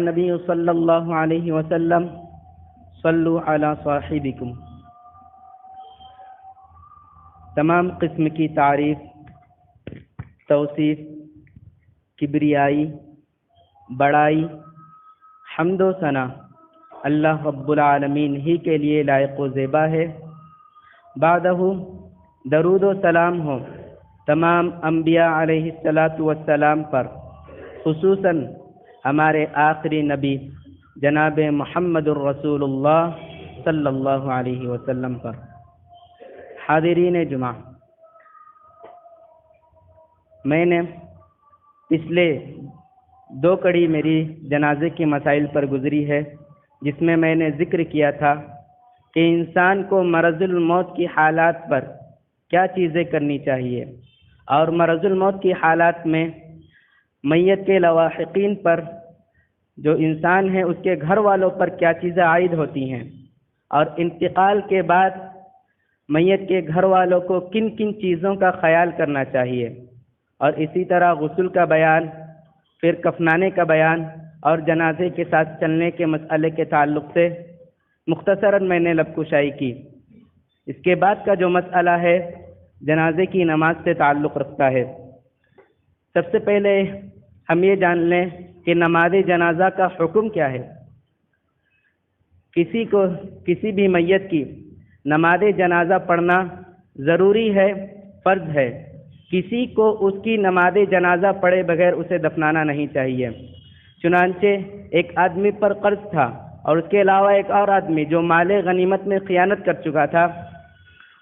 نبی صلی اللہ علیہ وسلم صلو علی صاحبکم۔ تمام قسم کی تعریف، توصیف، کبریائی، بڑائی، حمد و ثنا اللہ رب العالمین ہی کے لیے لائق و زیبا ہے۔ بعدہ درود و سلام ہو تمام انبیاء علیہ الصلاۃ والسلام پر، خصوصاً ہمارے آخری نبی جناب محمد الرسول اللہ صلی اللہ علیہ وسلم پر۔ حاضرین جمعہ، میں نے پچھلے 2 کڑی میری جنازے کے مسائل پر گزری ہے، جس میں نے ذکر کیا تھا کہ انسان کو مرض الموت کی حالات پر کیا چیزیں کرنی چاہیے، اور مرض الموت کی حالات میں میت کے لواحقین پر، جو انسان ہے اس کے گھر والوں پر کیا چیزیں عائد ہوتی ہیں، اور انتقال کے بعد میت کے گھر والوں کو کن کن چیزوں کا خیال کرنا چاہیے، اور اسی طرح غسل کا بیان، پھر کفنانے کا بیان، اور جنازے کے ساتھ چلنے کے مسئلے کے تعلق سے مختصراً میں نے لب کشائی کی۔ اس کے بعد کا جو مسئلہ ہے جنازے کی نماز سے تعلق رکھتا ہے۔ سب سے پہلے ہم یہ جان لیں کہ نماز جنازہ کا حکم کیا ہے۔ کسی بھی میت کی نماز جنازہ پڑھنا ضروری ہے، فرض ہے۔ کسی کو اس کی نماز جنازہ پڑھے بغیر اسے دفنانا نہیں چاہیے۔ چنانچہ ایک آدمی پر قرض تھا، اور اس کے علاوہ ایک اور آدمی جو مال غنیمت میں خیانت کر چکا تھا،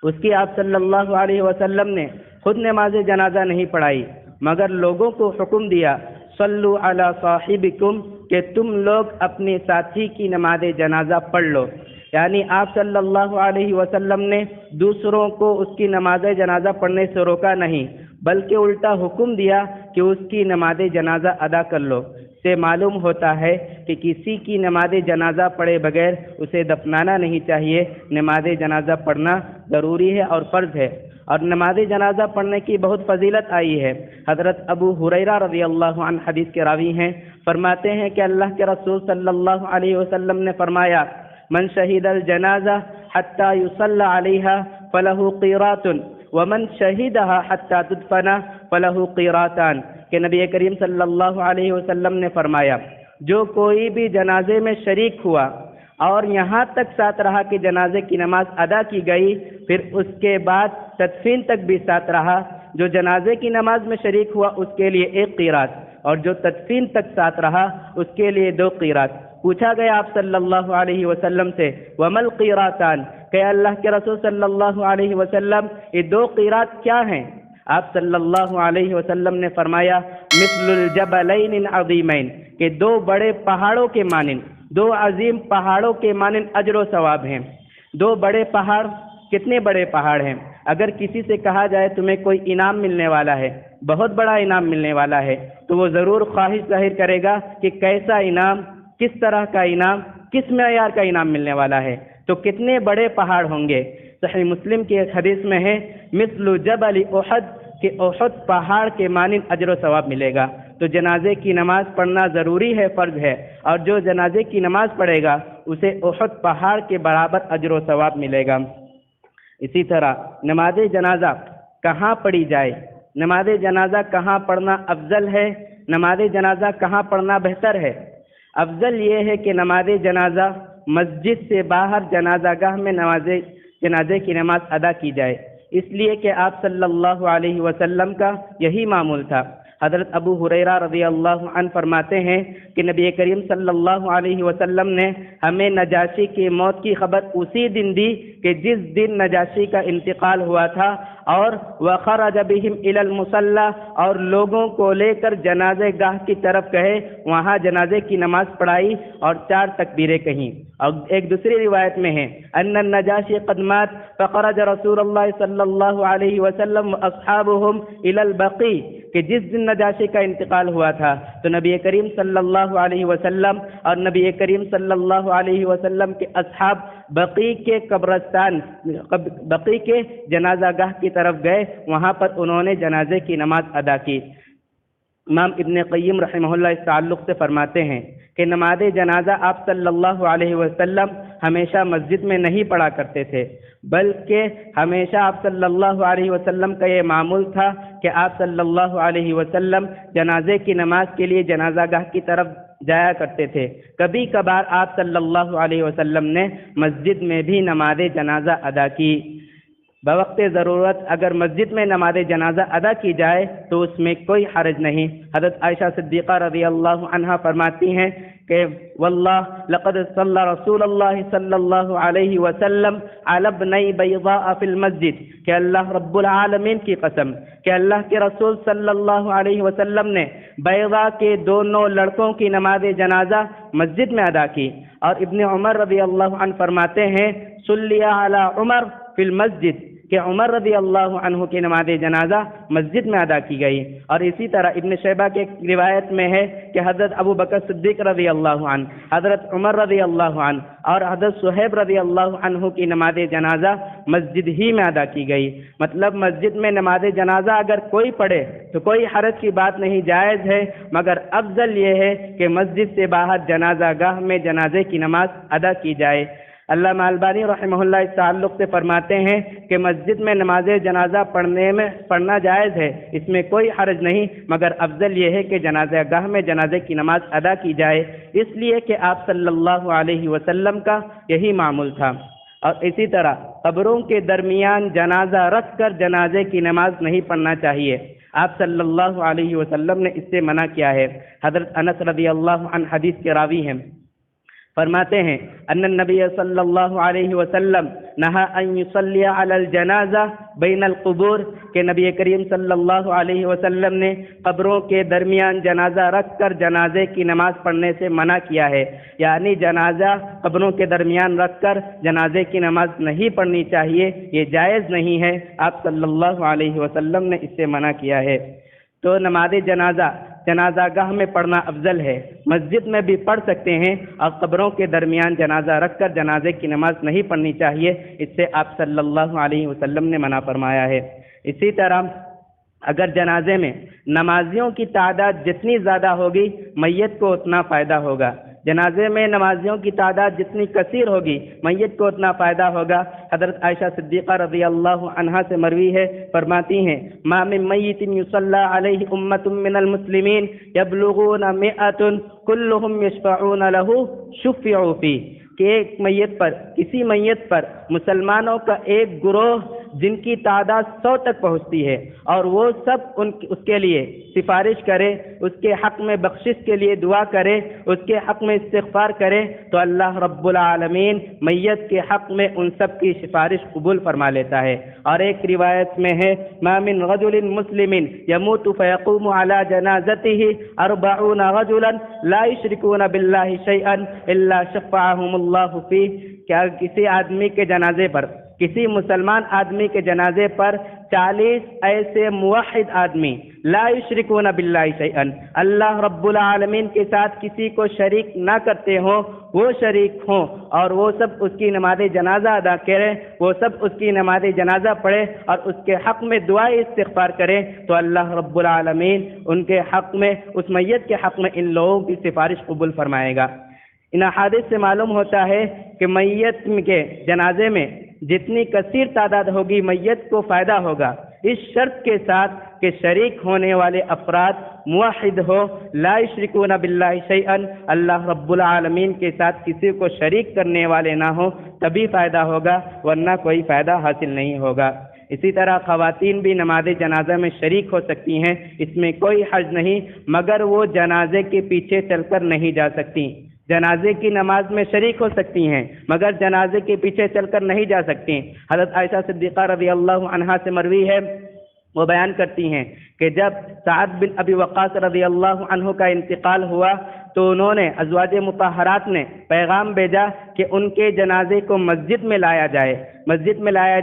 اس کی آپ صلی اللہ علیہ وسلم نے خود نماز جنازہ نہیں پڑھائی، مگر لوگوں کو حکم دیا صلو علی صاحبکم، کہ تم لوگ اپنے ساتھی کی نماز جنازہ پڑھ لو۔ یعنی آپ صلی اللہ علیہ وسلم نے دوسروں کو اس کی نماز جنازہ پڑھنے سے روکا نہیں، بلکہ الٹا حکم دیا کہ اس کی نماز جنازہ ادا کر لو۔ سے معلوم ہوتا ہے کہ کسی کی نماز جنازہ پڑھے بغیر اسے دفنانا نہیں چاہیے۔ نماز جنازہ پڑھنا ضروری ہے اور فرض ہے، اور نماز جنازہ پڑھنے کی بہت فضیلت آئی ہے۔ حضرت ابو ہریرہ رضی اللہ عنہ حدیث کے راوی ہیں، فرماتے ہیں کہ اللہ کے رسول صلی اللہ علیہ وسلم نے فرمایا، من شہید الجنازہ حتی یصلی علیہا فلہ قیرات ومن شہیدہا حتی تدفن فلہ قیراتان، کہ نبی کریم صلی اللہ علیہ وسلم نے فرمایا، جو کوئی بھی جنازے میں شریک ہوا اور یہاں تک ساتھ رہا کہ جنازے کی نماز ادا کی گئی، پھر اس کے بعد تدفین تک بھی ساتھ رہا، جو جنازے کی نماز میں شریک ہوا اس کے لیے 1 قیرات، اور جو تدفین تک ساتھ رہا اس کے لیے 2 قیرات۔ پوچھا گیا آپ صلی اللہ علیہ وسلم سے، ومل قیراتان، کہ اللہ کے رسول صلی اللہ علیہ وسلم یہ 2 قیرات کیا ہیں؟ آپ صلی اللہ علیہ وسلم نے فرمایا، مثل الجبلین العظیمین، کہ 2 بڑے پہاڑوں کے مانند، 2 عظیم پہاڑوں کے مانند اجر و ثواب ہیں۔ 2 بڑے پہاڑ، کتنے بڑے پہاڑ ہیں؟ اگر کسی سے کہا جائے تمہیں کوئی انعام ملنے والا ہے، بہت بڑا انعام ملنے والا ہے، تو وہ ضرور خواہش ظاہر کرے گا کہ کیسا انعام، کس طرح کا انعام، کس معیار کا انعام ملنے والا ہے، تو کتنے بڑے پہاڑ ہوں گے۔ صحیح مسلم کی ایک حدیث میں ہے، مثل جبل احد، کہ احد پہاڑ کے مانند اجر و ثواب ملے گا۔ تو جنازے کی نماز پڑھنا ضروری ہے، فرض ہے، اور جو جنازے کی نماز پڑھے گا اسے احد پہاڑ کے برابر اجر و ثواب ملے گا۔ اسی طرح نماز جنازہ کہاں پڑھی جائے، نماز جنازہ کہاں پڑھنا افضل ہے، نماز جنازہ کہاں پڑھنا بہتر ہے؟ افضل یہ ہے کہ نماز جنازہ مسجد سے باہر جنازہ گاہ میں جنازے کی نماز ادا کی جائے، اس لیے کہ آپ صلی اللہ علیہ وسلم کا یہی معمول تھا۔ حضرت ابو ہریرہ رضی اللہ عنہ فرماتے ہیں کہ نبی کریم صلی اللہ علیہ وسلم نے ہمیں نجاشی کی موت کی خبر اسی دن دی کہ جس دن نجاشی کا انتقال ہوا تھا، اور وخرج بہم الی المصلی، اور لوگوں کو لے کر جنازے گاہ کی طرف گئے، وہاں جنازے کی نماز پڑھائی اور 4 تکبیریں کہیں۔ اور ایک دوسری روایت میں ہے، ان النجاشی قد مات فخرج رسول اللہ صلی اللہ علیہ وسلم واصحابهم الی البقیع، کہ جس دن نجاشی کا انتقال ہوا تھا تو نبی کریم صلی اللہ علیہ وسلم اور نبی کریم صلی اللہ علیہ وسلم کے اصحاب بقیع کے قبرستان، بقیع کے جنازہ گاہ کی طرف گئے، وہاں پر انہوں نے جنازے کی نماز ادا کی۔ امام ابن قیم رحمہ اللہ اس تعلق سے فرماتے ہیں کہ نماز جنازہ آپ صلی اللہ علیہ وسلم ہمیشہ مسجد میں نہیں پڑھا کرتے تھے، بلکہ ہمیشہ آپ صلی اللہ علیہ وسلم کا یہ معمول تھا کہ آپ صلی اللہ علیہ وسلم جنازے کی نماز کے لیے جنازہ گاہ کی طرف جایا کرتے تھے۔ کبھی کبھار آپ صلی اللہ علیہ وسلم نے مسجد میں بھی نماز جنازہ ادا کی۔ بوقت ضرورت اگر مسجد میں نماز جنازہ ادا کی جائے تو اس میں کوئی حرج نہیں۔ حضرت عائشہ صدیقہ رضی اللہ عنہا فرماتی ہیں کہ واللہ لقد صلی رسول اللہ صلی اللہ علیہ وسلم علی ابنی بیضاء فی المسجد، کہ اللہ رب العالمین کی قسم کہ اللہ کے رسول صلی اللہ علیہ وسلم نے بیضاء کے دونوں لڑکوں کی نماز جنازہ مسجد میں ادا کی۔ اور ابن عمر رضی اللہ عنہ فرماتے ہیں صلی علی عمر فی المسجد، کہ عمر رضی اللہ عنہ کی نماز جنازہ مسجد میں ادا کی گئی۔ اور اسی طرح ابن شیبہ کے روایت میں ہے کہ حضرت ابو بکر صدیق رضی اللہ عنہ، حضرت عمر رضی اللہ عنہ اور حضرت صہیب رضی اللہ عنہ کی نماز جنازہ مسجد ہی میں ادا کی گئی۔ مطلب مسجد میں نماز جنازہ اگر کوئی پڑھے تو کوئی حرج کی بات نہیں، جائز ہے، مگر افضل یہ ہے کہ مسجد سے باہر جنازہ گاہ میں جنازے کی نماز ادا کی جائے۔ علامہ البانی رحمہ اللہ اس تعلق سے فرماتے ہیں کہ مسجد میں نماز جنازہ پڑھنا جائز ہے، اس میں کوئی حرج نہیں، مگر افضل یہ ہے کہ جنازہ گاہ میں جنازے کی نماز ادا کی جائے، اس لیے کہ آپ صلی اللہ علیہ وسلم کا یہی معمول تھا۔ اور اسی طرح قبروں کے درمیان جنازہ رکھ کر جنازے کی نماز نہیں پڑھنا چاہیے، آپ صلی اللہ علیہ وسلم نے اس سے منع کیا ہے۔ حضرت انس رضی اللہ عنہ حدیث کے راوی ہیں، فرماتے ہیں ان النبی صلی اللہ علیہ وسلم نہا ان یصلی علی الجنازہ بین القبور، کہ نبی کریم صلی اللہ علیہ وسلم نے قبروں کے درمیان جنازہ رکھ کر جنازے کی نماز پڑھنے سے منع کیا ہے، یعنی جنازہ قبروں کے درمیان رکھ کر جنازے کی نماز نہیں پڑھنی چاہیے، یہ جائز نہیں ہے، آپ صلی اللہ علیہ وسلم نے اس سے منع کیا ہے۔ تو نماز جنازہ گاہ میں پڑھنا افضل ہے، مسجد میں بھی پڑھ سکتے ہیں، اور قبروں کے درمیان جنازہ رکھ کر جنازے کی نماز نہیں پڑھنی چاہیے، اس سے آپ صلی اللہ علیہ وسلم نے منع فرمایا ہے۔ اسی طرح اگر جنازے میں نمازیوں کی تعداد جتنی زیادہ ہوگی میت کو اتنا فائدہ ہوگا، جنازے میں نمازیوں کی تعداد جتنی کثیر ہوگی میت کو اتنا فائدہ ہوگا۔ حضرت عائشہ صدیقہ رضی اللہ عنہا سے مروی ہے، فرماتی ہیں ما من میت یصلی علیہ امۃ من المسلمین یبلغون 100 کلهم یشفعون له شفعوا فیہ، کہ ایک میت پر، کسی میت پر مسلمانوں کا ایک گروہ جن کی تعداد 100 تک پہنچتی ہے اور وہ سب اس کے لیے سفارش کرے، اس کے حق میں بخشش کے لیے دعا کرے، اس کے حق میں استغفار کرے، تو اللہ رب العالمین میت کے حق میں ان سب کی سفارش قبول فرما لیتا ہے۔ اور ایک روایت میں ہے ما من رجل مسلم يموت فيقوم على جنازته 40 رجلا لا يشركون بالله شيئا الا شفعهم اللہ فیہ، کیا کسی آدمی کے جنازے پر، کسی مسلمان آدمی کے جنازے پر 40 ایسے موحد آدمی لا یشرکون باللہ شیئا، اللہ رب العالمین کے ساتھ کسی کو شریک نہ کرتے ہوں، وہ شریک ہوں اور وہ سب اس کی نماز جنازہ ادا کریں، وہ سب اس کی نماز جنازہ پڑھیں اور اس کے حق میں دعائے استغفار کریں، تو اللہ رب العالمین ان کے حق میں، اس میت کے حق میں ان لوگوں کی سفارش قبول فرمائے گا۔ ان احادیث سے معلوم ہوتا ہے کہ میت کے جنازے میں جتنی کثیر تعداد ہوگی میت کو فائدہ ہوگا، اس شرط کے ساتھ کہ شریک ہونے والے افراد موحد ہو، لا یشرکون باللہ شیئا، اللہ رب العالمین کے ساتھ کسی کو شریک کرنے والے نہ ہوں، تبھی فائدہ ہوگا، ورنہ کوئی فائدہ حاصل نہیں ہوگا۔ اسی طرح خواتین بھی نماز جنازہ میں شریک ہو سکتی ہیں، اس میں کوئی حرج نہیں، مگر وہ جنازے کے پیچھے چل کر نہیں جا سکتی۔ جنازے کی نماز میں شریک ہو سکتی ہیں مگر جنازے کے پیچھے چل کر نہیں جا سکتی۔ حضرت عائشہ صدیقہ رضی اللہ عنہا سے مروی ہے، وہ بیان کرتی ہیں کہ جب سعد بن ابی وقاص رضی اللہ عنہ کا انتقال ہوا تو انہوں نے، ازواج مطہرات نے پیغام بھیجا کہ ان کے جنازے کو مسجد میں لایا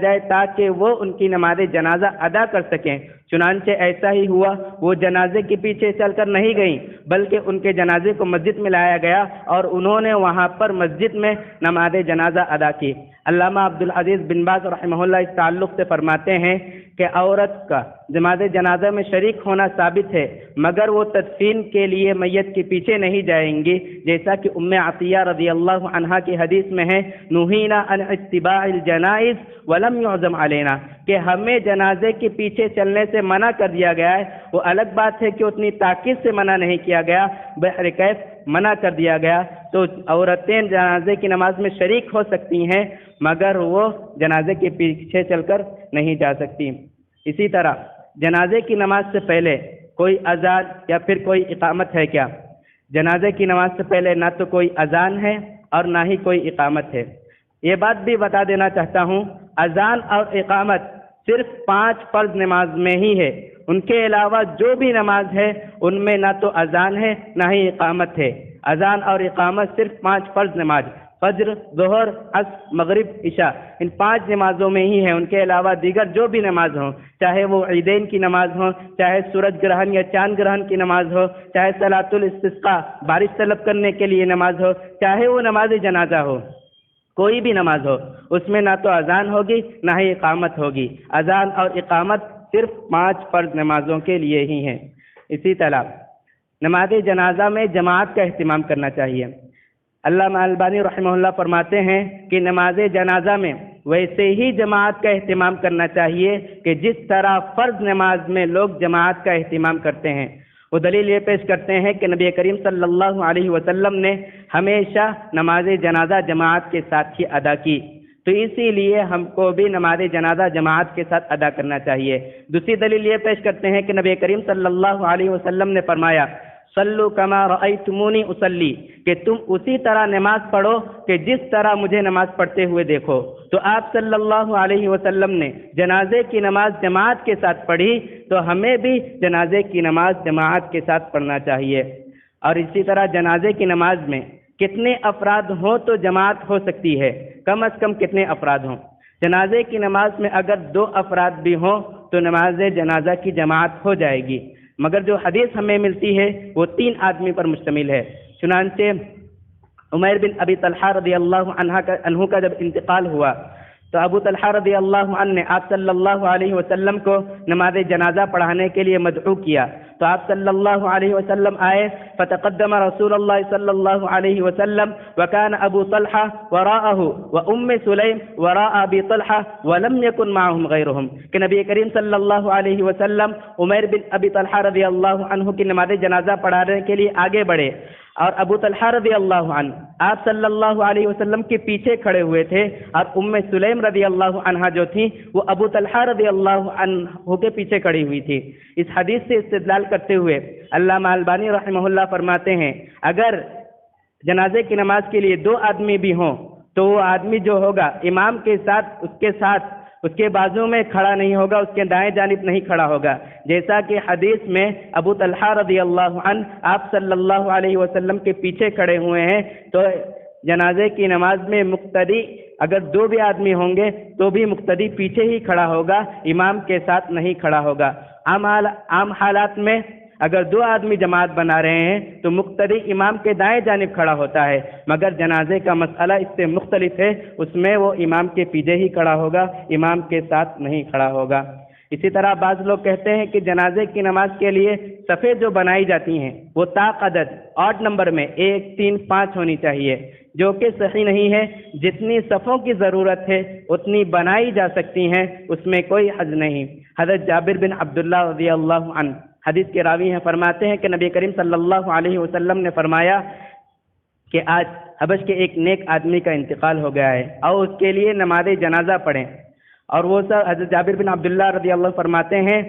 جائے تاکہ وہ ان کی نماز جنازہ ادا کر سکیں۔ چنانچہ ایسا ہی ہوا، وہ جنازے کے پیچھے چل کر نہیں گئیں بلکہ ان کے جنازے کو مسجد میں لایا گیا اور انہوں نے وہاں پر مسجد میں نماز جنازہ ادا کی۔ علامہ عبدالعزیز بن باز رحمہ اللہ اس تعلق سے فرماتے ہیں کہ عورت کا نماز جنازہ میں شریک ہونا ثابت ہے مگر وہ تدفین کے لیے میت کے پیچھے نہیں جائیں گی، جیسا کہ ام عطیہ رضی اللہ عنہا کی حدیث میں ہے، نہینا عن اتباع الجنائز ولم يعزم علینا، کہ ہمیں جنازے کے پیچھے چلنے سے منع کر دیا گیا ہے۔ وہ الگ بات ہے کہ اتنی تاکید سے منع نہیں کیا گیا، بہرکیف منع کر دیا گیا۔ تو عورتیں جنازے کی نماز میں شریک ہو سکتی ہیں مگر وہ جنازے کے پیچھے چل کر نہیں جا سکتی۔ اسی طرح جنازے کی نماز سے پہلے کوئی اذان یا پھر کوئی اقامت ہے کیا؟ جنازے کی نماز سے پہلے نہ تو کوئی اذان ہے اور نہ ہی کوئی اقامت ہے۔ یہ بات بھی بتا دینا چاہتا ہوں، اذان اور اقامت صرف 5 فرض نماز میں ہی ہے، ان کے علاوہ جو بھی نماز ہے ان میں نہ تو اذان ہے نہ ہی اقامت ہے۔ اذان اور اقامت صرف 5 فرض نماز، فجر، ظہر، عصر، مغرب، عشاء، ان 5 نمازوں میں ہی ہے، ان کے علاوہ دیگر جو بھی نماز ہوں، چاہے وہ عیدین کی نماز ہو، چاہے سورج گرہن یا چاند گرہن کی نماز ہو، چاہے صلاۃ الاستسقاء بارش طلب کرنے کے لیے نماز ہو، چاہے وہ نماز جنازہ ہو، کوئی بھی نماز ہو، اس میں نہ تو اذان ہوگی نہ ہی اقامت ہوگی۔ اذان اور اقامت صرف 5 فرض نمازوں کے لیے ہی ہیں۔ اسی طرح نماز جنازہ میں جماعت کا اہتمام کرنا چاہیے۔ علامہ البانی رحمہ اللہ فرماتے ہیں کہ نماز جنازہ میں ویسے ہی جماعت کا اہتمام کرنا چاہیے کہ جس طرح فرض نماز میں لوگ جماعت کا اہتمام کرتے ہیں۔ وہ دلیل یہ پیش کرتے ہیں کہ نبی کریم صلی اللہ علیہ وسلم نے ہمیشہ نماز جنازہ جماعت کے ساتھ ہی ادا کی، تو اسی لیے ہم کو بھی نماز جنازہ جماعت کے ساتھ ادا کرنا چاہیے۔ دوسری دلیل یہ پیش کرتے ہیں کہ نبی کریم صلی اللہ علیہ وسلم نے فرمایا، صلو کما رأیتمونی اصلی، کہ تم اسی طرح نماز پڑھو کہ جس طرح مجھے نماز پڑھتے ہوئے دیکھو۔ تو آپ صلی اللہ علیہ وسلم نے جنازے کی نماز جماعت کے ساتھ پڑھی، تو ہمیں بھی جنازے کی نماز جماعت کے ساتھ پڑھنا چاہیے۔ اور اسی طرح جنازے کی نماز میں کتنے افراد ہوں تو جماعت ہو سکتی ہے، کم از کم کتنے افراد ہوں؟ جنازے کی نماز میں اگر 2 افراد بھی ہوں تو نماز جنازہ کی جماعت ہو جائے گی، مگر جو حدیث ہمیں ملتی ہے وہ 3 آدمی پر مشتمل ہے۔ چنانچہ عمیر بن ابی طلحہ رضی اللہ عنہ کا جب انتقال ہوا تو ابو طلحہ رضی اللہ عنہ نے آپ صلی اللہ علیہ وسلم کو نماز جنازہ پڑھانے کے لیے مدعو کیا، تو آپ صلی اللہ علیہ وسلم آئے، فتقدم رسول اللہ صلی اللہ علیہ وسلم وکان ابو طلحہ وراءہ وام سلیم وراء ابی طلحہ ولم یکن معهم غیرهم، کہ نبی کریم صلی اللہ علیہ وسلم عمیر بن ابی طلحہ رضی اللہ عنہ کی نماز جنازہ پڑھانے کے لیے آگے بڑھے، اور ابو طلحہ رضی اللہ عنہ آپ صلی اللہ علیہ وسلم کے پیچھے کھڑے ہوئے تھے، اور ام سلیم رضی اللہ عنہا جو تھی وہ ابو طلحہ رضی اللہ عنہ کے پیچھے کھڑی ہوئی تھی۔ اس حدیث سے استدلال کرتے ہوئے علامہ البانی رحمہ اللہ فرماتے ہیں، اگر جنازے کی نماز کے لیے 2 آدمی بھی ہوں تو وہ آدمی جو ہوگا امام کے ساتھ اس کے بازو میں کھڑا نہیں ہوگا، اس کے دائیں جانب نہیں کھڑا ہوگا، جیسا کہ حدیث میں ابو طلحہ رضی اللہ عنہ آپ صلی اللہ علیہ وسلم کے پیچھے کھڑے ہوئے ہیں۔ تو جنازے کی نماز میں مقتدی اگر 2 بھی آدمی ہوں گے تو بھی مقتدی پیچھے ہی کھڑا ہوگا، امام کے ساتھ نہیں کھڑا ہوگا۔ عام حالات میں اگر 2 آدمی جماعت بنا رہے ہیں تو مقتدی امام کے دائیں جانب کھڑا ہوتا ہے، مگر جنازے کا مسئلہ اس سے مختلف ہے، اس میں وہ امام کے پیچھے ہی کھڑا ہوگا، امام کے ساتھ نہیں کھڑا ہوگا۔ اسی طرح بعض لوگ کہتے ہیں کہ جنازے کی نماز کے لیے صفیں جو بنائی جاتی ہیں وہ طاق عدد 8 نمبر میں 1 3 5 ہونی چاہیے، جو کہ صحیح نہیں ہے۔ جتنی صفوں کی ضرورت ہے اتنی بنائی جا سکتی ہیں، اس میں کوئی حد نہیں۔ حضرت جابر بن عبداللہ رضی اللہ عنہ حدیث کے راوی ہیں، فرماتے ہیں کہ نبی کریم صلی اللہ علیہ وسلم نے فرمایا کہ آج حبش کے ایک نیک آدمی کا انتقال ہو گیا ہے اور اس کے لیے نماز جنازہ پڑھیں، اور وہ سب حضرت جابر بن عبداللہ رضی اللہ فرماتے ہیں،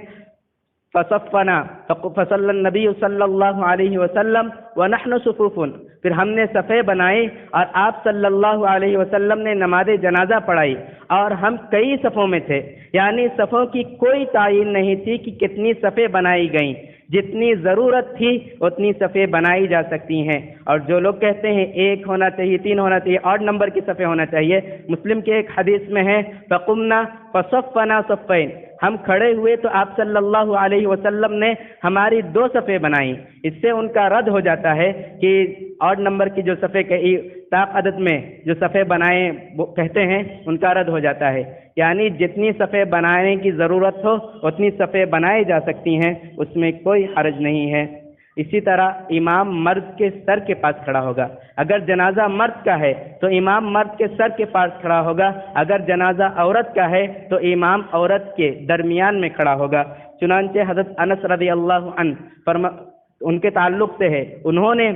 فصفنا فصلی النبی صلی اللہ علیہ وسلم ونحن صفوف، پھر ہم نے صفیں بنائی اور آپ صلی اللہ علیہ وسلم نے نماز جنازہ پڑھائی، اور ہم کئی صفوں میں تھے، یعنی صفوں کی کوئی تعین نہیں تھی کہ کتنی صفیں بنائی گئیں، جتنی ضرورت تھی اتنی صفیں بنائی جا سکتی ہیں۔ اور جو لوگ کہتے ہیں 1 ہونا چاہیے 3 ہونا چاہیے 8 نمبر کی صفیں ہونا چاہیے، مسلم کے ایک حدیث میں ہے، فقمنا فصفنا صفین، ہم کھڑے ہوئے تو آپ صلی اللہ علیہ وسلم نے ہماری 2 صفیں بنائیں۔ اس سے ان کا رد ہو جاتا ہے کہ 8 نمبر کی جو صفیں طاق عدد میں جو صفحے بنائے وہ کہتے ہیں ان کا رد ہو جاتا ہے، یعنی جتنی صفحے بنانے کی ضرورت ہو اتنی صفحے بنائی جا سکتی ہیں، اس میں کوئی حرج نہیں ہے۔ اسی طرح امام مرد کے سر کے پاس کھڑا ہوگا، اگر جنازہ مرد کا ہے تو امام مرد کے سر کے پاس کھڑا ہوگا، اگر جنازہ عورت کا ہے تو امام عورت کے درمیان میں کھڑا ہوگا۔ چنانچہ حضرت انس رضی اللہ عنہ ان کے تعلق سے ہے، انہوں نے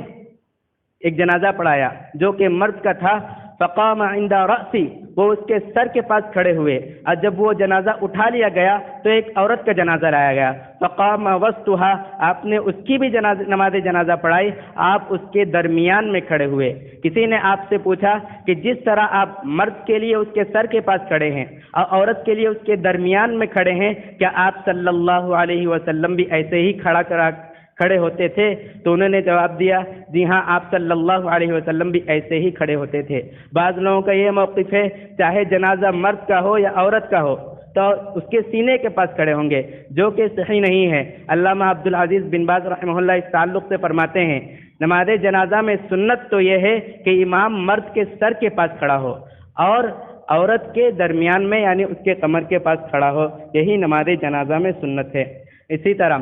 ایک جنازہ پڑھایا جو کہ مرد کا تھا، فقام عند رأسی، وہ اس کے سر کے پاس کھڑے ہوئے، اور جب وہ جنازہ اٹھا لیا گیا تو ایک عورت کا جنازہ لایا گیا، فقام وسطها، آپ نے اس کی بھی نماز جنازہ پڑھائی، آپ اس کے درمیان میں کھڑے ہوئے۔ کسی نے آپ سے پوچھا کہ جس طرح آپ مرد کے لیے اس کے سر کے پاس کھڑے ہیں اور عورت کے لیے اس کے درمیان میں کھڑے ہیں، کیا آپ صلی اللہ علیہ وسلم بھی ایسے ہی کھڑے ہوتے تھے؟ تو انہوں نے جواب دیا، جی ہاں، آپ صلی اللہ علیہ وسلم بھی ایسے ہی کھڑے ہوتے تھے۔ بعض لوگوں کا یہ موقف ہے چاہے جنازہ مرد کا ہو یا عورت کا ہو تو اس کے سینے کے پاس کھڑے ہوں گے، جو کہ صحیح نہیں ہے۔ علامہ عبدالعزیز بن باز رحمہ اللہ اس تعلق سے فرماتے ہیں، نماز جنازہ میں سنت تو یہ ہے کہ امام مرد کے سر کے پاس کھڑا ہو اور عورت کے درمیان میں یعنی اس کے کمر کے پاس کھڑا ہو، یہی نماز جنازہ میں سنت ہے۔ اسی طرح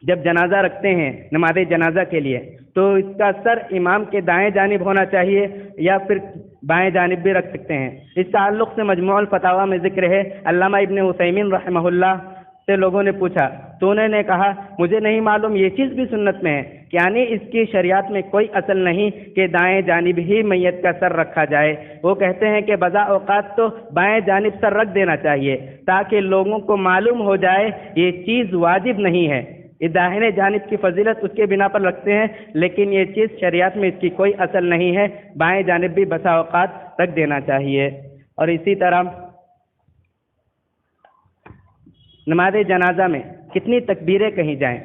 جب جنازہ رکھتے ہیں نماز جنازہ کے لیے تو اس کا سر امام کے دائیں جانب ہونا چاہیے یا پھر بائیں جانب بھی رکھ سکتے ہیں۔ اس تعلق سے مجموع الفتاوی میں ذکر ہے، علامہ ابن عثیمین رحمہ اللہ سے لوگوں نے پوچھا تو انہوں نے کہا، مجھے نہیں معلوم یہ چیز بھی سنت میں ہے، یعنی اس کی شریعت میں کوئی اصل نہیں کہ دائیں جانب ہی میت کا سر رکھا جائے۔ وہ کہتے ہیں کہ بضع اوقات تو بائیں جانب سر رکھ دینا چاہیے تاکہ لوگوں کو معلوم ہو جائے یہ چیز واجب نہیں ہے، داہنے جانب کی فضیلت اس کے بنا پر رکھتے ہیں، لیکن یہ چیز شریعت میں اس کی کوئی اصل نہیں ہے، بائیں جانب بھی بسا اوقات رکھ دینا چاہیے۔ اور اسی طرح نماز جنازہ میں کتنی تکبیریں کہیں جائیں؟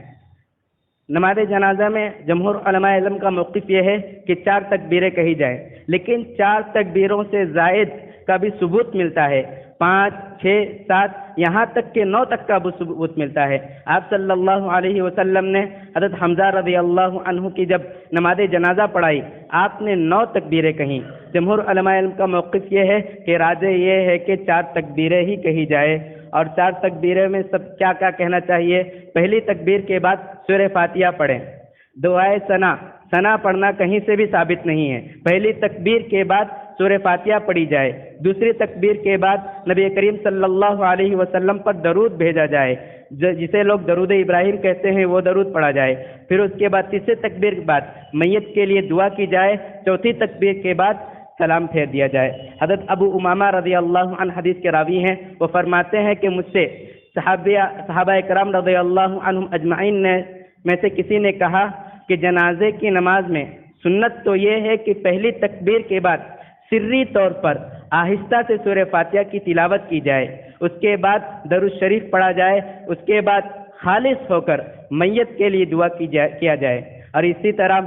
نماز جنازہ میں جمہور علماء علم کا موقف یہ ہے کہ 4 تکبیریں کہی جائیں، لیکن 4 تکبیروں سے زائد کا بھی ثبوت ملتا ہے، 5، 6، 7 یہاں تک کہ 9 تک کا بھی ثبوت ملتا ہے۔ آپ صلی اللہ علیہ وسلم نے حضرت حمزہ رضی اللہ عنہ کی جب نماز جنازہ پڑھائی آپ نے 9 تکبیریں کہیں۔ جمہور علماء علم کا موقف یہ ہے کہ راجح یہ ہے کہ 4 تکبیریں ہی کہی جائے، اور 4 تکبیریں میں سب کیا کیا کہنا چاہیے؟ پہلی تکبیر کے بعد سورہ فاتحہ پڑھیں، دعائے ثنا پڑھنا کہیں سے بھی ثابت نہیں ہے، پہلی تکبیر کے بعد سورہ فاتحہ پڑھی جائے، دوسری تکبیر کے بعد نبی کریم صلی اللہ علیہ وسلم پر درود بھیجا جائے، جسے لوگ درود ابراہیم کہتے ہیں، وہ درود پڑھا جائے، پھر اس کے بعد تیسری تکبیر کے بعد میت کے لیے دعا کی جائے، چوتھی تکبیر کے بعد سلام پھیر دیا جائے۔ حضرت ابو امامہ رضی اللہ عنہ حدیث کے راوی ہیں، وہ فرماتے ہیں کہ مجھ سے صحابہ کرام رضی اللہ عنہم اجمعین میں سے کسی نے کہا کہ جنازے کی نماز میں سنت تو یہ ہے کہ پہلی تکبیر کے بعد سری طور پر آہستہ سے سورہ فاتحہ کی تلاوت کی جائے، اس کے بعد درود شریف پڑھا جائے، اس کے بعد خالص ہو کر میت کے لیے دعا کیا جائے، اور اسی طرح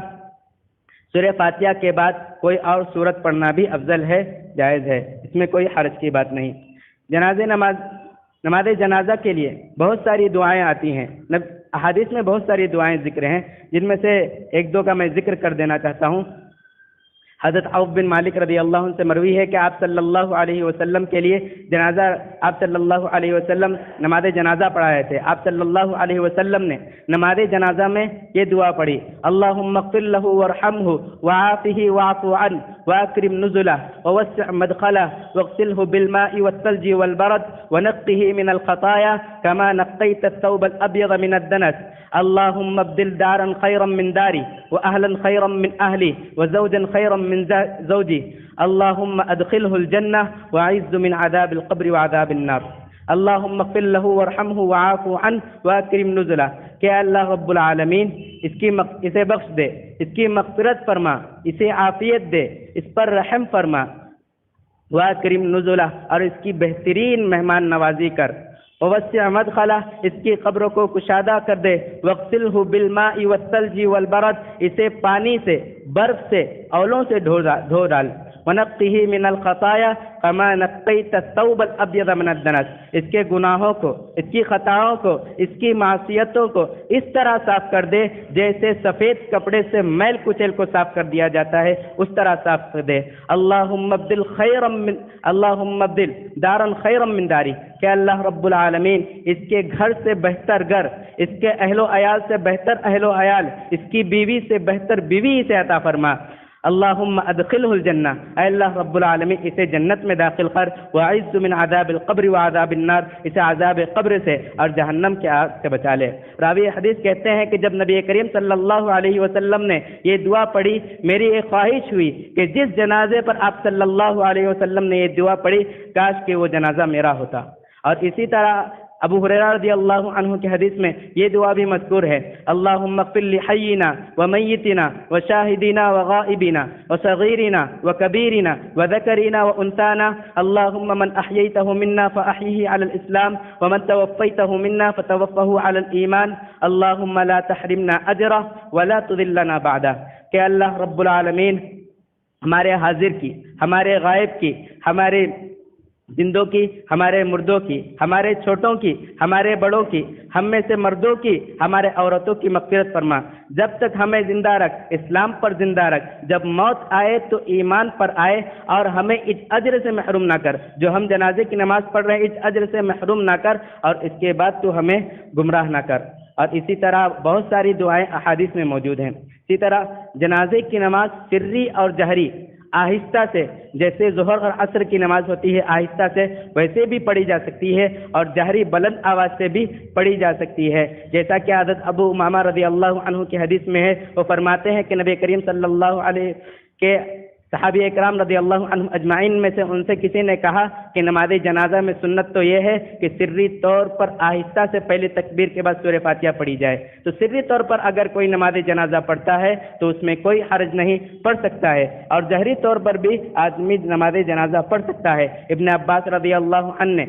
سورہ فاتحہ کے بعد کوئی اور سورت پڑھنا بھی افضل ہے، جائز ہے، اس میں کوئی حرج کی بات نہیں۔ نماز جنازہ کے لیے بہت ساری دعائیں آتی ہیں، احادیث میں بہت ساری دعائیں ذکر ہیں، جن میں سے 1-2 کا میں ذکر کر دینا چاہتا ہوں۔ حضرت عوف بن مالک رضی اللہ عنہ سے مروی ہے کہ آپ صلی اللہ علیہ وسلم کے لیے آپ صلی اللہ علیہ وسلم نماز جنازہ پڑھائے تھے۔ آپ صلی اللہ علیہ وسلم نے نماز جنازہ میں یہ دعا پڑھی، اللہم اغفر لہ وارحمہ وعافہ واعف عنہ واکرم نزلہ ووسع مدخلہ واغسلہ بالماء والثلج والبرد ونقہ من الخطایا كما نقيت الثوب الأبيض من الدنس اللهم ابدل دارا خيرا من داري وأهلا خيرا من أهلي وزوجا خيرا من زوجي اللهم أدخله الجنة وأعذ من عذاب القبر وعذاب النار اللهم اغفر له وارحمه وعاف عنه واكرم نزله کہ اللہ رب العالمین اسے بخش دے، اس کی مغفرت فرما، اسے عافیت دے، اس پر رحم فرما، واکرم نزلہ اور اس کی بہترین مہمان نوازی کر، ووسع مدخلہ اس کی قبروں کو کشادہ کر دے، واغسلہ بالماء والثلج والبرد اسے پانی سے، برف سے، اولوں سے دھو ڈال، ونقه من الخطايا كما نقيت الثوب الابيض من الدنس، اس کے گناہوں کو، اس کی خطاؤں کو، اس کی معصیتوں کو اس طرح صاف کر دے جیسے سفید کپڑے سے میل کچیل کو صاف کر دیا جاتا ہے، اس طرح صاف کر دے۔ اللہم ابدل دارا خیرا من داری، کہ اللہ رب العالمین اس کے گھر سے بہتر گھر، اس کے اہل و عیال سے بہتر اہل و عیال، اس کی بیوی سے بہتر بیوی اسے عطا فرما۔ اللہم ادخلہ الجنہ، اے اللہ رب العالمین اسے جنت میں داخل کر، وعز من عذاب القبر وعذاب النار، اسے عذاب قبر سے اور جہنم کے آگ سے بچا لے۔ راوی حدیث کہتے ہیں کہ جب نبی کریم صلی اللہ علیہ وسلم نے یہ دعا پڑھی، میری ایک خواہش ہوئی کہ جس جنازے پر آپ صلی اللہ علیہ وسلم نے یہ دعا پڑھی کاش کہ وہ جنازہ میرا ہوتا۔ اور اسی طرح ابو ہریرہ رضی اللہ عنہ کی حدیث میں یہ دعا بھی مذکور ہے، اللہم اغفر لحینا ومیتنا وشاہدینا وغائبنا وصغیرنا وکبیرنا وذکرنا وانثانا، اللہم من احییتہ منا فاحیہ علی الاسلام ومن توفیتہ منا فتوفہ علی الایمان، اللہم لا تحرمنا اجرہ ولا تذلنا بعدہ، کہ اللہ رب العالمین ہمارے حاضر کی، ہمارے غائب کی، ہمارے زندوں کی، ہمارے مردوں کی، ہمارے چھوٹوں کی، ہمارے بڑوں کی، ہم میں سے مردوں کی، ہمارے عورتوں کی مغفرت فرما، جب تک ہمیں زندہ رکھ، اسلام پر زندہ رکھ، جب موت آئے تو ایمان پر آئے، اور ہمیں اس اجر سے محروم نہ کر، جو ہم جنازے کی نماز پڑھ رہے ہیں اس اجر سے محروم نہ کر، اور اس کے بعد تو ہمیں گمراہ نہ کر۔ اور اسی طرح بہت ساری دعائیں احادیث میں موجود ہیں۔ اسی طرح جنازے کی نماز سری اور جہری آہستہ سے، جیسے ظہر اور عصر کی نماز ہوتی ہے آہستہ سے، ویسے بھی پڑھی جا سکتی ہے، اور جہری بلند آواز سے بھی پڑھی جا سکتی ہے، جیسا کہ حضرت ابو امامہ رضی اللہ عنہ کی حدیث میں ہے، وہ فرماتے ہیں کہ نبی کریم صلی اللہ علیہ کے صحابی اکرام رضی اللہ عنہم اجمعین میں سے ان سے کسی نے کہا کہ نماز جنازہ میں سنت تو یہ ہے کہ سری طور پر آہستہ سے پہلے تکبیر کے بعد سورہ فاتحہ پڑھی جائے، تو سری طور پر اگر کوئی نماز جنازہ پڑھتا ہے تو اس میں کوئی حرج نہیں، پڑھ سکتا ہے، اور جہری طور پر بھی آدمی نماز جنازہ پڑھ سکتا ہے۔ ابن عباس رضی اللہ عنہ نے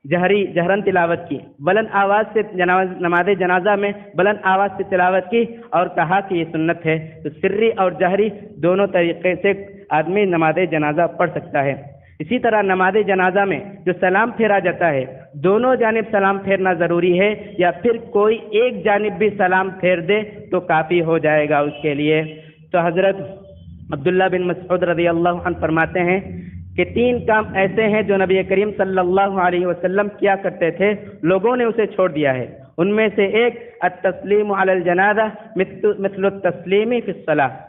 جہرن تلاوت کی، بلند آواز سے نماز جنازہ میں بلند آواز سے تلاوت کی اور کہا کہ یہ سنت ہے، تو سری اور جہری دونوں طریقے سے آدمی نماز جنازہ پڑھ سکتا ہے۔ اسی طرح نماز جنازہ میں جو سلام پھیرا جاتا ہے، دونوں جانب سلام پھیرنا ضروری ہے، یا پھر کوئی ایک جانب بھی سلام پھیر دے تو کافی ہو جائے گا اس کے لیے۔ تو حضرت عبداللہ بن مسعود رضی اللہ عنہ فرماتے ہیں کہ 3 کام ایسے ہیں جو نبی کریم صلی اللہ علیہ وسلم کیا کرتے تھے، لوگوں نے اسے چھوڑ دیا ہے۔ ان میں سے ایک التسلیم علی الجنازہ مثل التسلیم فی الصلاۃ،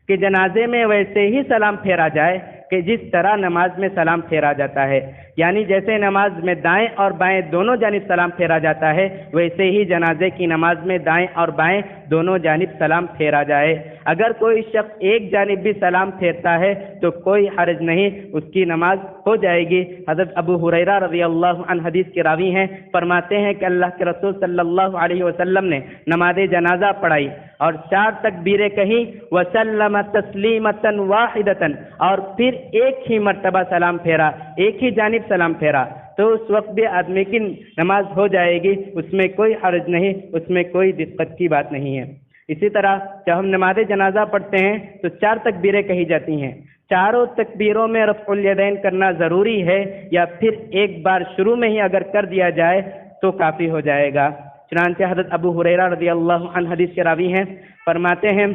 کہ جنازے میں ویسے ہی سلام پھیرا جائے کہ جس طرح نماز میں سلام پھیرا جاتا ہے، یعنی جیسے نماز میں دائیں اور بائیں دونوں جانب سلام پھیرا جاتا ہے، ویسے ہی جنازے کی نماز میں دائیں اور بائیں دونوں جانب سلام پھیرا جائے۔ اگر کوئی شخص ایک جانب بھی سلام پھیرتا ہے تو کوئی حرج نہیں، اس کی نماز ہو جائے گی۔ حضرت ابو ہریرہ رضی اللہ عنہ حدیث کے راوی ہیں، فرماتے ہیں کہ اللہ کے رسول صلی اللہ علیہ وسلم نے نماز جنازہ پڑھائی اور 4 تکبیریں کہیں، وسلم تسلیمۃ واحدۃ، اور پھر ایک ہی مرتبہ سلام پھیرا، ایک ہی جانب سلام پھیرا، تو اس وقت بھی آدمی کی نماز ہو جائے گی، اس میں کوئی حرج نہیں، اس میں کوئی دقت کی بات نہیں ہے۔ اسی طرح جب ہم نماز جنازہ پڑھتے ہیں تو 4 تکبیریں کہی جاتی ہیں، چاروں تکبیروں میں رفع الیدین کرنا ضروری ہے، یا پھر ایک بار شروع میں ہی اگر کر دیا جائے تو کافی ہو جائے گا۔ چنانچہ حضرت ابو ہریرہ رضی اللہ عنہ حدیث کے راوی ہیں، فرماتے ہیں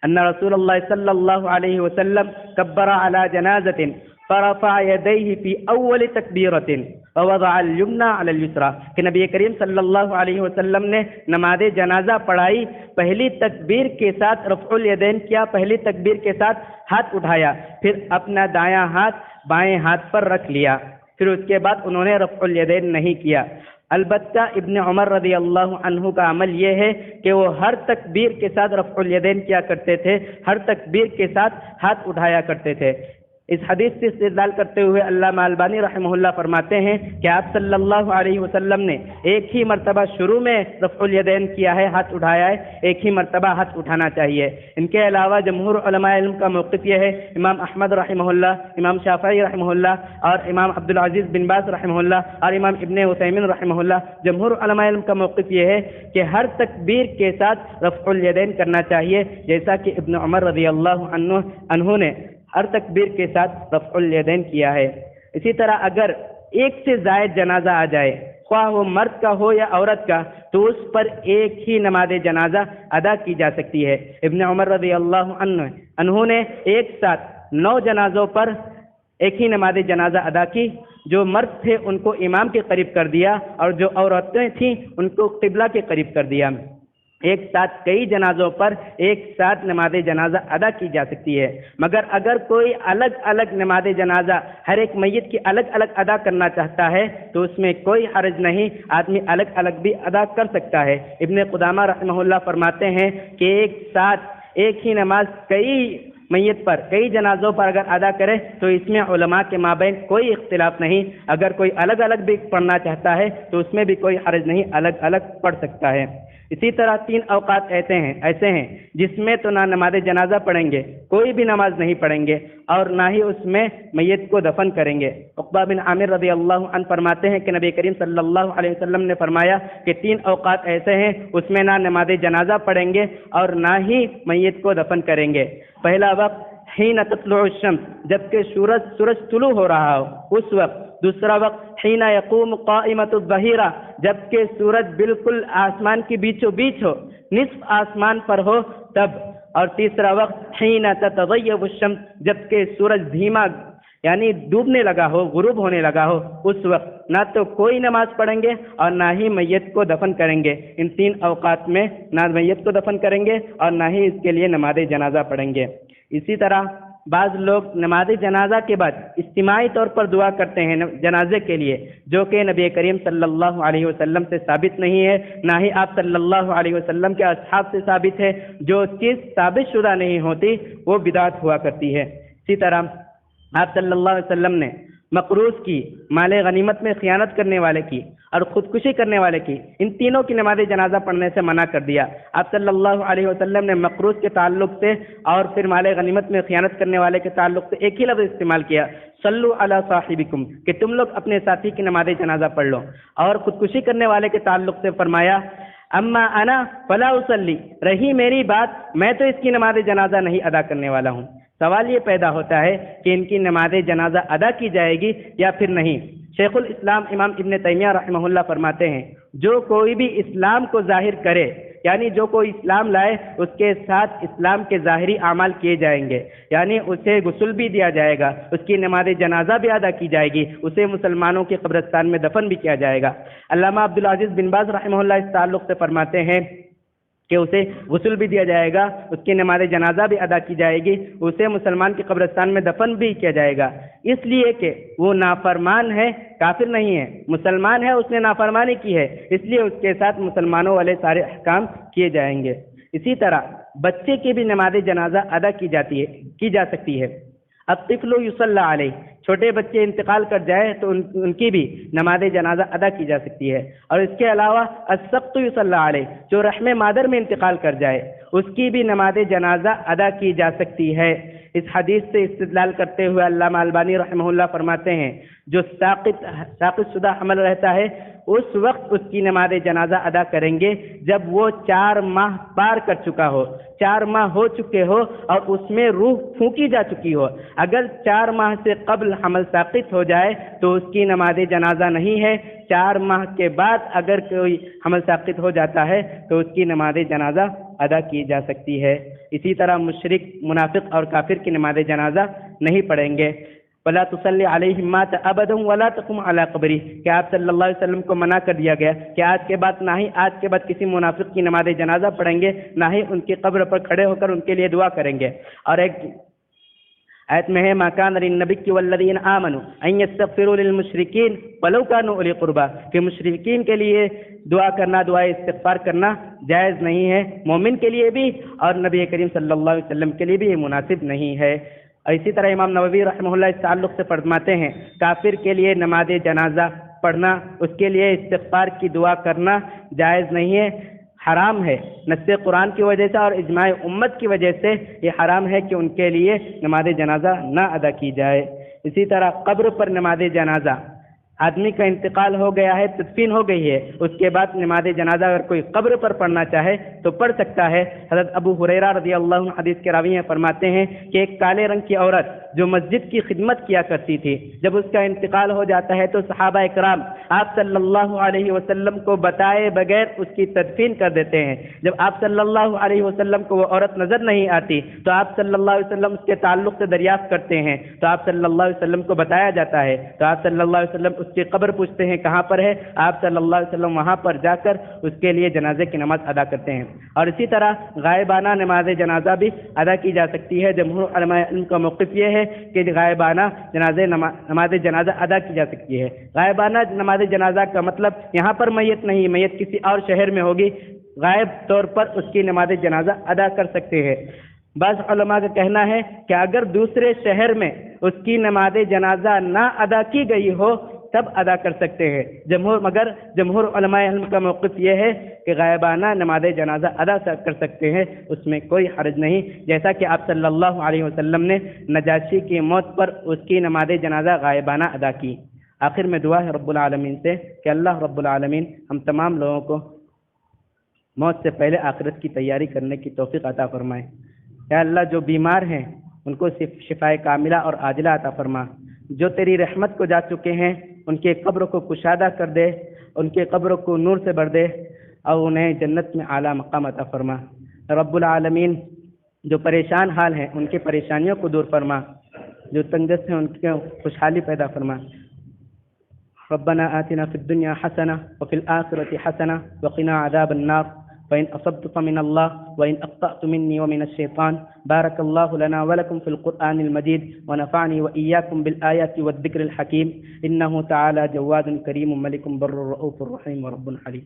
ان رسول اللہ صلی اللہ علیہ وسلم کبر علی جنازۃ فرفع یدیہ فی اول تکبیرۃ ووضع الیمنی علی الیسری، کہ نبی کریم صلی اللہ علیہ وسلم نے نماز جنازہ پڑھائی، پہلی تکبیر کے ساتھ رفع الیدین کیا، پہلی تکبیر کے ساتھ ہاتھ اٹھایا، پھر اپنا دایاں ہاتھ بائیں ہاتھ پر رکھ لیا، پھر اس کے بعد انہوں نے رفع الیدین نہیں کیا۔ البتہ ابن عمر رضی اللہ عنہ کا عمل یہ ہے کہ وہ ہر تکبیر کے ساتھ رفع الیدین کیا کرتے تھے، ہر تکبیر کے ساتھ ہاتھ اٹھایا کرتے تھے۔ اس حدیث سے استدلال کرتے ہوئے علامہ البانی رحمہ اللہ فرماتے ہیں کہ آپ صلی اللہ علیہ وسلم نے ایک ہی مرتبہ شروع میں رفع الیدین کیا ہے، ہاتھ اٹھایا ہے، ایک ہی مرتبہ ہاتھ اٹھانا چاہیے۔ ان کے علاوہ جمہور علماء علم کا موقف یہ ہے، امام احمد رحمہ اللہ، امام شافعی رحمہ اللہ، اور امام عبدالعزیز بن باز رحمہ اللہ، اور امام ابن عثیمین رحمہ اللہ، جمہور علماء علم کا موقف یہ ہے کہ ہر تکبیر کے ساتھ رفع الیدین کرنا چاہیے، جیسا کہ ابن عمر رضی اللہ عنہ نے ہر تکبیر کے ساتھ رفع الیدین کیا ہے۔ اسی طرح اگر ایک سے زائد جنازہ آ جائے، خواہ وہ مرد کا ہو یا عورت کا، تو اس پر ایک ہی نماز جنازہ ادا کی جا سکتی ہے۔ ابن عمر رضی اللہ عنہ نے ایک ساتھ 9 جنازوں پر ایک ہی نماز جنازہ ادا کی۔ جو مرد تھے ان کو امام کے قریب کر دیا اور جو عورتیں تھیں ان کو قبلہ کے قریب کر دیا۔ ایک ساتھ کئی جنازوں پر ایک ساتھ نماز جنازہ ادا کی جا سکتی ہے، مگر اگر کوئی الگ الگ نماز جنازہ ہر ایک میت کی الگ الگ ادا کرنا چاہتا ہے تو اس میں کوئی حرج نہیں، آدمی الگ الگ بھی ادا کر سکتا ہے۔ ابن قدامہ رحمہ اللہ فرماتے ہیں کہ ایک ساتھ ایک ہی نماز کئی میت پر کئی جنازوں پر اگر ادا کرے تو اس میں علماء کے مابین کوئی اختلاف نہیں۔ اگر کوئی الگ الگ بھی پڑھنا چاہتا ہے تو اس میں بھی کوئی حرج نہیں، الگ الگ پڑھ سکتا ہے۔ اسی طرح 3 اوقات ایسے ہیں جس میں تو نہ نماز جنازہ پڑھیں گے، کوئی بھی نماز نہیں پڑھیں گے اور نہ ہی اس میں میت کو دفن کریں گے۔ عقبہ بن عامر رضی اللہ عنہ فرماتے ہیں کہ نبی کریم صلی اللہ علیہ وسلم نے فرمایا کہ 3 اوقات ایسے ہیں اس میں نہ نماز جنازہ پڑھیں گے اور نہ ہی میت کو دفن کریں گے۔ پہلا وقت حین تطلع الشمس، جبکہ سورج طلوع ہو رہا ہو اس وقت۔ دوسرا وقت حین یقوم قائمۃ الظہیرہ، جبکہ سورج بالکل آسمان کی بیچوں بیچ ہو، نصف آسمان پر ہو تب۔ اور تیسرا وقت حین تتغیب الشمس، جبکہ سورج دھیما یعنی ڈوبنے لگا ہو، غروب ہونے لگا ہو اس وقت۔ نہ تو کوئی نماز پڑھیں گے اور نہ ہی میت کو دفن کریں گے۔ ان 3 اوقات میں نہ میت کو دفن کریں گے اور نہ ہی اس کے لیے نماز جنازہ پڑھیں گے۔ اسی طرح بعض لوگ نماز جنازہ کے بعد اجتماعی طور پر دعا کرتے ہیں جنازے کے لیے، جو کہ نبی کریم صلی اللہ علیہ وسلم سے ثابت نہیں ہے، نہ ہی آپ صلی اللہ علیہ وسلم کے اصحاب سے ثابت ہے۔ جو چیز ثابت شدہ نہیں ہوتی وہ بدعت ہوا کرتی ہے۔ اسی طرح آپ صلی اللہ علیہ وسلم نے مقروض کی، مال غنیمت میں خیانت کرنے والے کی اور خودکشی کرنے والے کی، ان تینوں کی نماز جنازہ پڑھنے سے منع کر دیا۔ آپ صلی اللہ علیہ وسلم نے مقروض کے تعلق سے اور پھر مال غنیمت میں خیانت کرنے والے کے تعلق سے ایک ہی لفظ استعمال کیا، صلو علی صاحبکم، کہ تم لوگ اپنے ساتھی کی نماز جنازہ پڑھ لو۔ اور خودکشی کرنے والے کے تعلق سے فرمایا اما انا فلا اصلی، رہی میری بات میں تو اس کی نماز جنازہ نہیں ادا کرنے والا ہوں۔ سوال یہ پیدا ہوتا ہے کہ ان کی نماز جنازہ ادا کی جائے گی یا پھر نہیں۔ شیخ الاسلام امام ابن تیمیہ رحمہ اللہ فرماتے ہیں جو کوئی بھی اسلام کو ظاہر کرے، یعنی جو کوئی اسلام لائے اس کے ساتھ اسلام کے ظاہری اعمال کیے جائیں گے، یعنی اسے غسل بھی دیا جائے گا، اس کی نماز جنازہ بھی ادا کی جائے گی، اسے مسلمانوں کے قبرستان میں دفن بھی کیا جائے گا۔ علامہ عبدالعزیز بن باز رحمہ اللہ اس تعلق سے فرماتے ہیں کہ اسے غسل بھی دیا جائے گا، اس کی نماز جنازہ بھی ادا کی جائے گی، اسے مسلمان کے قبرستان میں دفن بھی کیا جائے گا، اس لیے کہ وہ نافرمان ہے، کافر نہیں ہے، مسلمان ہے، اس نے نافرمانی کی ہے، اس لیے اس کے ساتھ مسلمانوں والے سارے احکام کیے جائیں گے۔ اسی طرح بچے کی بھی نماز جنازہ ادا کی جا سکتی ہے۔ الطفل یصلی علیہ، چھوٹے بچے انتقال کر جائے تو ان کی بھی نماز جنازہ ادا کی جا سکتی ہے۔ اور اس کے علاوہ السقط یصلی علیہ، جو رحم مادر میں انتقال کر جائے اس کی بھی نماز جنازہ ادا کی جا سکتی ہے۔ اس حدیث سے استدلال کرتے ہوئے علامہ البانی رحمہ اللہ فرماتے ہیں جو ساقط شدہ حمل رہتا ہے اس وقت اس کی نماز جنازہ ادا کریں گے جب وہ 4 ماہ پار کر چکا ہو، 4 ماہ ہو چکے ہو اور اس میں روح پھونکی جا چکی ہو۔ اگر 4 ماہ سے قبل حمل ساقط ہو جائے تو اس کی نماز جنازہ نہیں ہے، 4 ماہ کے بعد اگر کوئی حمل ساقط ہو جاتا ہے تو اس کی نماز جنازہ ادا کی جا سکتی ہے۔ اسی طرح مشرک، منافق اور کافر کی نماز جنازہ نہیں پڑھیں گے۔ وَلَا تُصَلِّ عَلَيْهِمْ مَاتَ أَبَدًا وَلَا تَقُمْ عَلَىٰ قَبْرِهِ، کہ آپ صلی اللہ علیہ وسلم کو منع کر دیا گیا کہ آج کے بعد نہ ہی آج کے بعد کسی منافق کی نماز جنازہ پڑھیں گے، نہ ہی ان کی قبر پر کھڑے ہو کر ان کے لیے دعا کریں گے۔ اور ایک آیت میں ہے مَا كَانَ لِلنَّبِيِّ وَالَّذِينَ آمَنُوا أَن يَسْتَغْفِرُوا لِلْمُشْرِكِينَ وَلَوْ كَانُوا أُولِي قُرْبَىٰ، کہ مشرکین کے لیے دعا کرنا، دعائے استغفار کرنا جائز نہیں ہے، مومن کے لیے بھی اور نبی کریم صلی اللہ علیہ وسلم کے لیے بھی یہ مناسب نہیں ہے۔ اور اسی طرح امام نووی رحمہ اللہ اس تعلق سے فرماتے ہیں کافر کے لیے نماز جنازہ پڑھنا، اس کے لیے استغفار کی دعا کرنا جائز نہیں ہے، حرام ہے۔ نص قرآن کی وجہ سے اور اجماع امت کی وجہ سے یہ حرام ہے کہ ان کے لیے نماز جنازہ نہ ادا کی جائے۔ اسی طرح قبر پر نماز جنازہ آدمی کا انتقال ہو گیا ہے، تدفین ہو گئی ہے، اس کے بعد نماز جنازہ اگر کوئی قبر پر پڑھنا چاہے تو پڑھ سکتا ہے۔ حضرت ابو ہریرہ رضی اللہ عنہ حدیث کے راوی ہیں، فرماتے ہیں کہ ایک کالے رنگ کی عورت جو مسجد کی خدمت کیا کرتی تھی، جب اس کا انتقال ہو جاتا ہے تو صحابہ اکرام آپ صلی اللہ علیہ وسلم کو بتائے بغیر اس کی تدفین کر دیتے ہیں۔ جب آپ صلی اللہ علیہ وسلم کو وہ عورت نظر نہیں آتی تو آپ صلی اللہ علیہ وسلم اس کے تعلق سے دریافت کرتے ہیں، تو آپ صلی اللہ علیہ وسلم کو بتایا جاتا ہے، تو آپ صلی اللہ علیہ وسلم اس کی قبر پوچھتے ہیں کہاں پر ہے، آپ صلی اللہ علیہ وسلم وہاں پر جا کر اس کے لیے جنازے کی نماز ادا کرتے ہیں۔ اور اسی طرح غائبانہ نماز جنازہ بھی ادا کی جا سکتی ہے۔ جمہور علماء علم کا موقف یہ ہے کہ غائبانہ نماز جنازہ ادا کی جا سکتی ہے۔ غائبانہ نماز جنازہ کا مطلب یہاں پر میت نہیں، میت کسی اور شہر میں ہوگی، غائب طور پر اس کی نماز جنازہ ادا کر سکتے ہیں۔ بعض علماء کا کہنا ہے کہ اگر دوسرے شہر میں اس کی نماز جنازہ نہ ادا کی گئی ہو تب ادا کر سکتے ہیں۔ مگر جمہور علماء علم کا موقف یہ ہے کہ غائبانہ نماز جنازہ ادا کر سکتے ہیں، اس میں کوئی حرج نہیں، جیسا کہ آپ صلی اللہ علیہ وسلم نے نجاشی کی موت پر اس کی نماز جنازہ غائبانہ ادا کی۔ آخر میں دعا ہے رب العالمین سے کہ اللہ رب العالمین ہم تمام لوگوں کو موت سے پہلے آخرت کی تیاری کرنے کی توفیق عطا فرمائے۔ اے اللہ، جو بیمار ہیں ان کو شفائے کاملہ اور عاجلہ عطا فرما، جو تیری رحمت کو جا چکے ہیں ان کے قبر کو کشادہ کر دے، ان کے قبر کو نور سے بھر دے اور انہیں جنت میں اعلیٰ مقام عطا فرما۔ رب العالمین جو پریشان حال ہیں ان کی پریشانیوں کو دور فرما، جو تنگست ہیں ان کی خوشحالی پیدا فرما۔ ربنا آتنا في الدنيا حسنة وفي الآخرة حسنة وقنا عذاب النار وإن أصبت فمن الله وإن أخطأت مني ومن الشيطان بارك الله لنا ولكم في القرآن المجيد ونفعني وإياكم بالآيات والذكر الحكيم إنه تعالى جواد كريم ملك بر رؤوف رحيم ورب حليم